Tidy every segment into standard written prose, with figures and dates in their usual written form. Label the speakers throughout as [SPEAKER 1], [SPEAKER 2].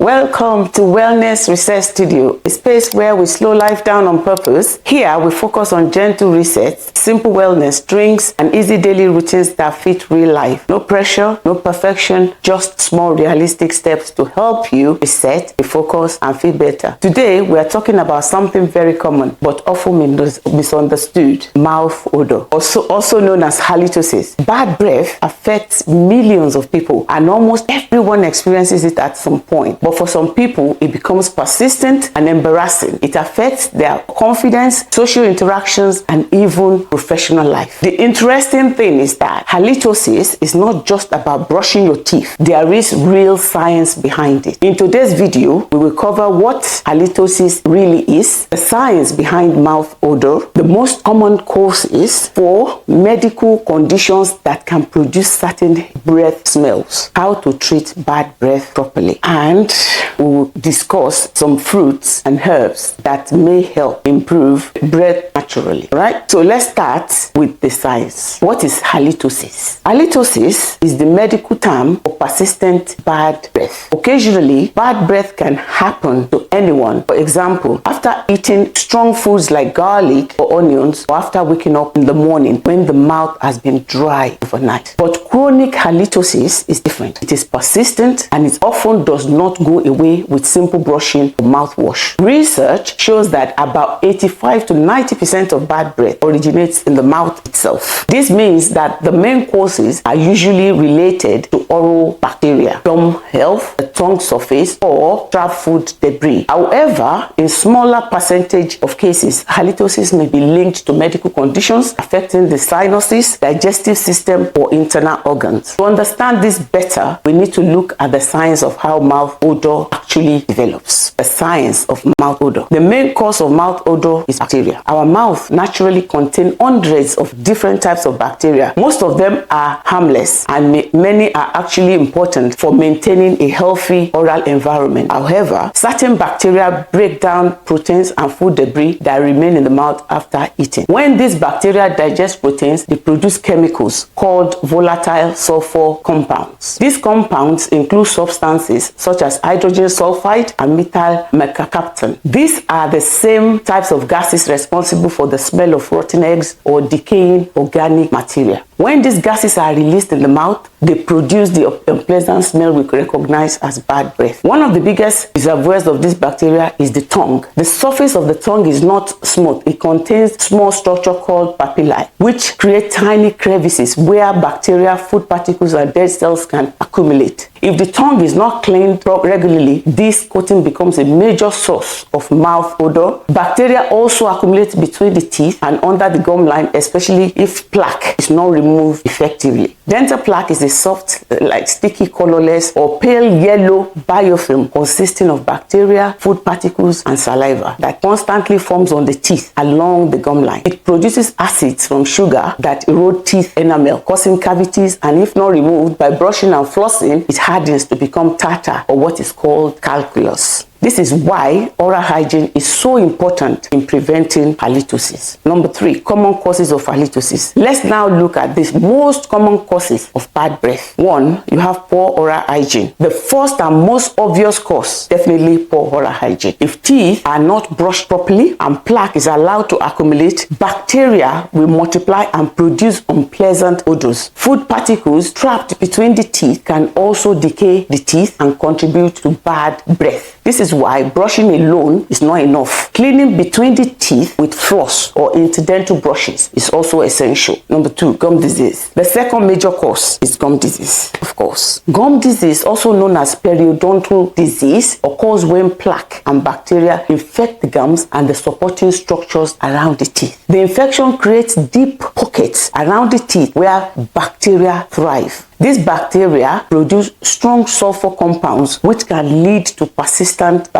[SPEAKER 1] Welcome to Wellness Reset Studio, a space where we slow life down on purpose. Here we focus on gentle resets, simple wellness drinks, and easy daily routines that fit real life. No pressure, no perfection, just small realistic steps to help you reset, refocus, and feel better. Today we are talking about something very common but often misunderstood: mouth odor, also known as halitosis. Bad breath affects millions of people, and almost everyone experiences it at some point. But for some people, it becomes persistent and embarrassing. It affects their confidence, social interactions, and even professional life. The interesting thing is that halitosis is not just about brushing your teeth. There is real science behind it. In today's video, we will cover what halitosis really is, the science behind mouth odor, the most common causes for medical conditions that can produce certain breath smells, how to treat bad breath properly, and we will discuss some fruits and herbs that may help improve breath naturally. Right? So let's start with the science. What is halitosis? Halitosis is the medical term for persistent bad breath. Occasionally, bad breath can happen to anyone. For example, after eating strong foods like garlic or onions, or after waking up in the morning when the mouth has been dry overnight. But chronic halitosis is different. It is persistent and it often does not go away with simple brushing or mouthwash. Research shows that about 85 to 90% of bad breath originates in the mouth itself. This means that the main causes are usually related to oral bacteria, gum health, the tongue surface, or trapped food debris. However, in smaller percentage of cases, halitosis may be linked to medical conditions affecting the sinuses, digestive system, or internal organs. To understand this better, we need to look at the science of how mouth odor actually develops. The science of mouth odor. The main cause of mouth odor is bacteria. Our mouth naturally contains hundreds of different types of bacteria. Most of them are harmless, and many are actually important for maintaining a healthy oral environment. However, certain bacteria break down proteins and food debris that remain in the mouth after eating. When these bacteria digest proteins, they produce chemicals called volatile sulfur compounds. These compounds include substances such as hydrogen sulfide and methyl mercaptan. These are the same types of gases responsible for the smell of rotten eggs or decaying organic material. When these gases are released in the mouth, they produce the unpleasant smell we recognize as bad breath. One of the biggest reservoirs of this bacteria is the tongue. The surface of the tongue is not smooth. It contains small structure called papillae, which create tiny crevices where bacteria, food particles, and dead cells can accumulate. If the tongue is not cleaned regularly, this coating becomes a major source of mouth odor. Bacteria also accumulate between the teeth and under the gum line, especially if plaque is not removed effectively. Dental plaque is a soft, sticky, colorless, or pale yellow biofilm consisting of bacteria, food particles, and saliva that constantly forms on the teeth along the gum line. It produces acids from sugar that erode teeth enamel, causing cavities, and if not removed by brushing and flossing, it hardens to become tartar, or what is called calculus. This is why oral hygiene is so important in preventing halitosis. Number 3, common causes of halitosis. Let's now look at the most common causes of bad breath. 1, you have poor oral hygiene. The first and most obvious cause, definitely poor oral hygiene. If teeth are not brushed properly and plaque is allowed to accumulate, bacteria will multiply and produce unpleasant odors. Food particles trapped between the teeth can also decay the teeth and contribute to bad breath. This is why brushing alone is not enough. Cleaning between the teeth with floss or incidental brushes is also essential. Number 2, gum disease. The second major cause is gum disease, of course. Gum disease, also known as periodontal disease, occurs when plaque and bacteria infect the gums and the supporting structures around the teeth. The infection creates deep pockets around the teeth where bacteria thrive. These bacteria produce strong sulfur compounds which can lead to persistent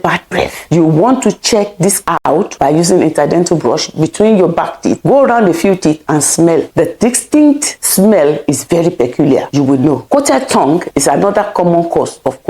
[SPEAKER 1] bad breath. You want to check this out by using interdental brush between your back teeth. Go around a few teeth and smell. The distinct smell is very peculiar. You will know. Coated tongue is another common cause of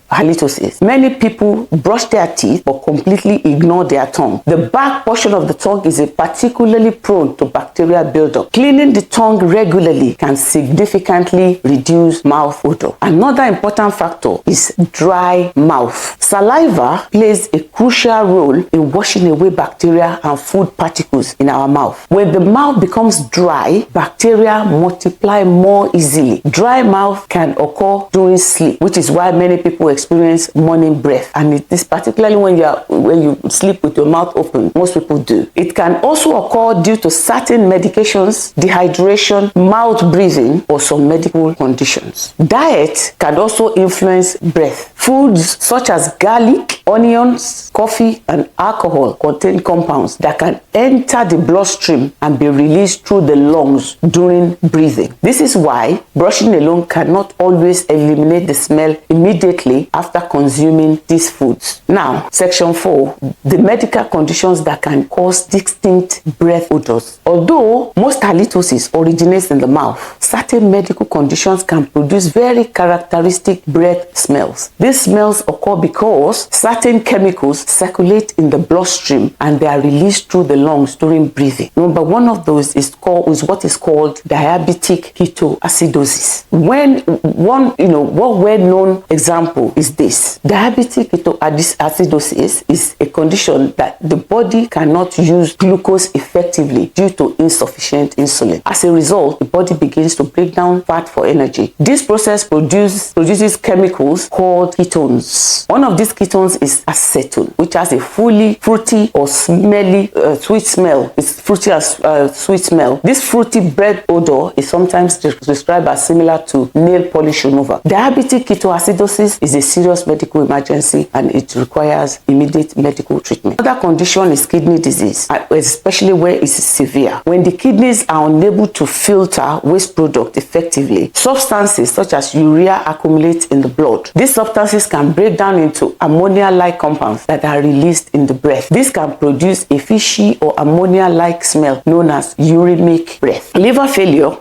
[SPEAKER 1] halitosis. Many people brush their teeth but completely ignore their tongue. The back portion of the tongue is particularly prone to bacterial buildup. Cleaning the tongue regularly can significantly significantly reduce mouth odor. Another important factor is dry mouth. Saliva plays a crucial role in washing away bacteria and food particles in our mouth. When the mouth becomes dry, bacteria multiply more easily. Dry mouth can occur during sleep, which is why many people experience morning breath, and it is particularly when you sleep with your mouth open. Most people do. It can also occur due to certain medications, dehydration, mouth breathing, or some medical conditions. Diet can also influence breath. Foods such as garlic, onions, coffee, and alcohol contain compounds that can enter the bloodstream and be released through the lungs during breathing. This is why brushing alone cannot always eliminate the smell immediately after consuming these foods. Now, section 4, the medical conditions that can cause distinct breath odors. Although most halitosis originates in the mouth, certain medical conditions can produce very characteristic breath smells. These smells occur because certain chemicals circulate in the bloodstream and they are released through the lungs during breathing. Number one of those is what is called diabetic ketoacidosis. One well-known example is this. Diabetic ketoacidosis is a condition that the body cannot use glucose effectively due to insufficient insulin. As a result, the body begins to break down fat for energy. This process produces chemicals called ketones. One of these ketones is acetone, which has a fully fruity or smelly sweet smell. It's fruity as sweet smell. This fruity breath odor is sometimes described as similar to nail polish remover. Diabetic ketoacidosis is a serious medical emergency and it requires immediate medical treatment. Another condition is kidney disease, especially where it's severe. When the kidneys are unable to filter waste product effectively, substances such as urea accumulate in the blood. These substances can break down into ammonia-like compounds that are released in the breath. This can produce a fishy or ammonia-like smell known as uremic breath. Liver failure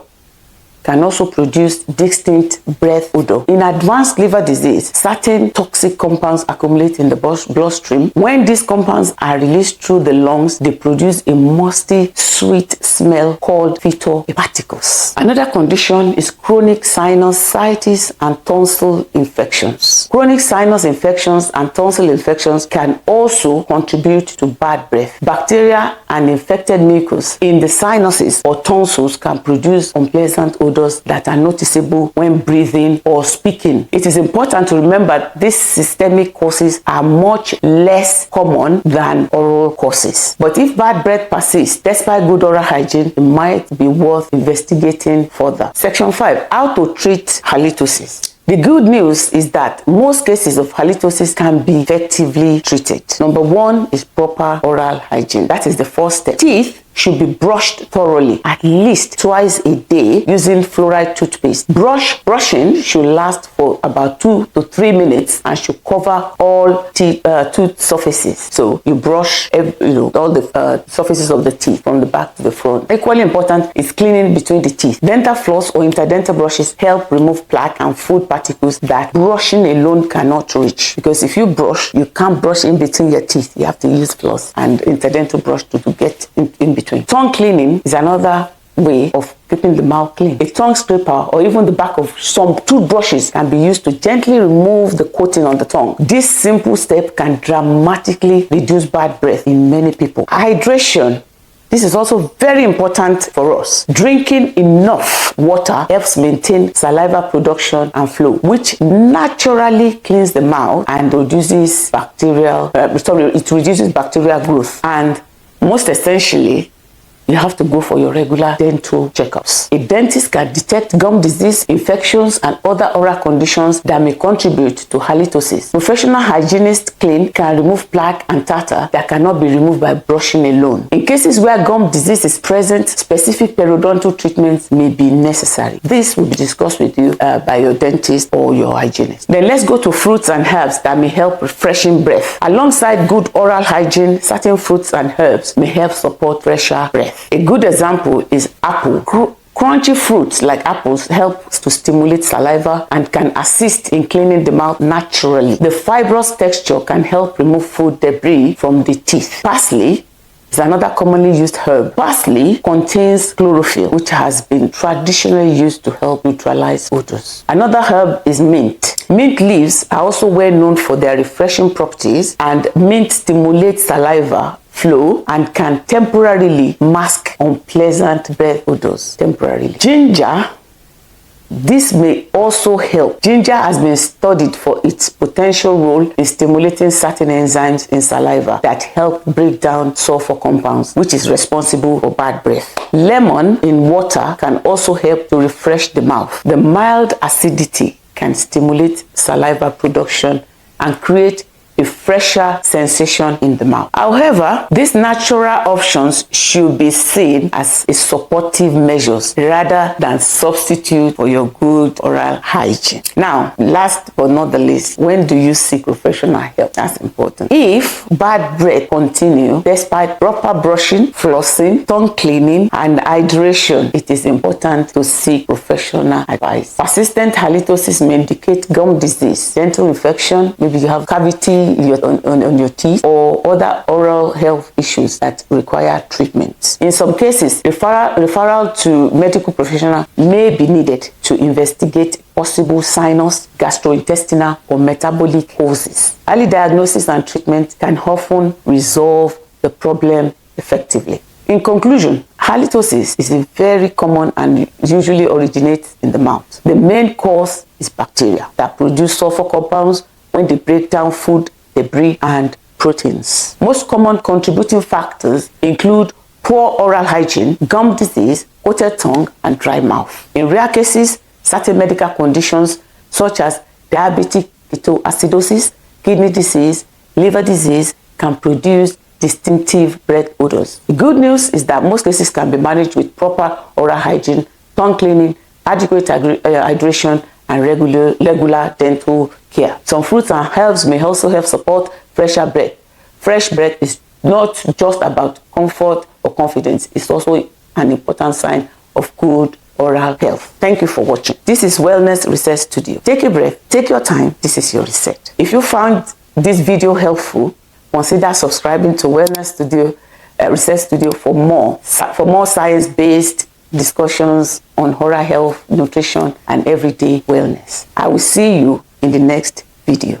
[SPEAKER 1] can also produce distinct breath odor. In advanced liver disease, certain toxic compounds accumulate in the bloodstream. When these compounds are released through the lungs, they produce a musty, sweet smell called phytohepaticus. Another condition is chronic sinusitis and tonsil infections. Chronic sinus infections and tonsil infections can also contribute to bad breath. Bacteria and infected mucus in the sinuses or tonsils can produce unpleasant odors that are noticeable when breathing or speaking. It is important to remember these systemic causes are much less common than oral causes. But if bad breath persists despite good oral hygiene, it might be worth investigating further. Section 5. How to treat halitosis. The good news is that most cases of halitosis can be effectively treated. Number one is proper oral hygiene. That is the first step. Teeth should be brushed thoroughly at least twice a day using fluoride toothpaste. Brushing should last for about 2 to 3 minutes and should cover all tooth surfaces. So you brush all the surfaces of the teeth from the back to the front. Equally important is cleaning between the teeth. Dental floss or interdental brushes help remove plaque and food particles that brushing alone cannot reach. Because if you brush, you can't brush in between your teeth. You have to use floss and interdental brush to get in between. Tongue cleaning is another way of keeping the mouth clean. A tongue scraper or even the back of some toothbrushes can be used to gently remove the coating on the tongue. This simple step can dramatically reduce bad breath in many people. Hydration. This is also very important for us. Drinking enough water helps maintain saliva production and flow, which naturally cleans the mouth and reduces bacterial growth. And most essentially, you have to go for your regular dental checkups. A dentist can detect gum disease, infections, and other oral conditions that may contribute to halitosis. Professional hygienists can remove plaque and tartar that cannot be removed by brushing alone. In cases where gum disease is present, specific periodontal treatments may be necessary. This will be discussed with you by your dentist or your hygienist. Then let's go to fruits and herbs that may help refreshing breath. Alongside good oral hygiene, certain fruits and herbs may help support fresher breath. A good example is apple. Crunchy fruits like apples help to stimulate saliva and can assist in cleaning the mouth naturally. The fibrous texture can help remove food debris from the teeth. Parsley is another commonly used herb. Parsley contains chlorophyll, which has been traditionally used to help neutralize odors. Another herb is mint. Mint leaves are also well known for their refreshing properties, and mint stimulates saliva flow and can temporarily mask unpleasant breath odors. Temporarily. Ginger. This may also help. Ginger has been studied for its potential role in stimulating certain enzymes in saliva that help break down sulfur compounds, which is responsible for bad breath. Lemon in water can also help to refresh the mouth. The mild acidity can stimulate saliva production and create a fresher sensation in the mouth. However, these natural options should be seen as a supportive measures rather than substitute for your good oral hygiene. Now, last but not the least, when do you seek professional help? That's important. If bad breath continue despite proper brushing, flossing, tongue cleaning, and hydration, it is important to seek professional advice. Persistent halitosis may indicate gum disease, dental infection, maybe you have cavity on your teeth, or other oral health issues that require treatment. In some cases, referral to medical professional may be needed to investigate possible sinus, gastrointestinal, or metabolic causes. Early diagnosis and treatment can often resolve the problem effectively. In conclusion, halitosis is a very common and usually originates in the mouth. The main cause is bacteria that produce sulfur compounds when they break down food, debris, and proteins. Most common contributing factors include poor oral hygiene, gum disease, coated tongue, and dry mouth. In rare cases, certain medical conditions such as diabetic ketoacidosis, kidney disease, liver disease can produce distinctive breath odors. The good news is that most cases can be managed with proper oral hygiene, tongue cleaning, adequate hydration, and regular dental care. Some fruits and herbs may also help support fresher breath. Fresh breath is not just about comfort or confidence. It's also an important sign of good oral health. Thank you for watching. This is Wellness Research Studio. Take a breath, take your time. This is your reset. If you found this video helpful, consider subscribing to Wellness Studio, Research Studio for more science-based discussions on oral health, nutrition, and everyday wellness. I will see you in the next video.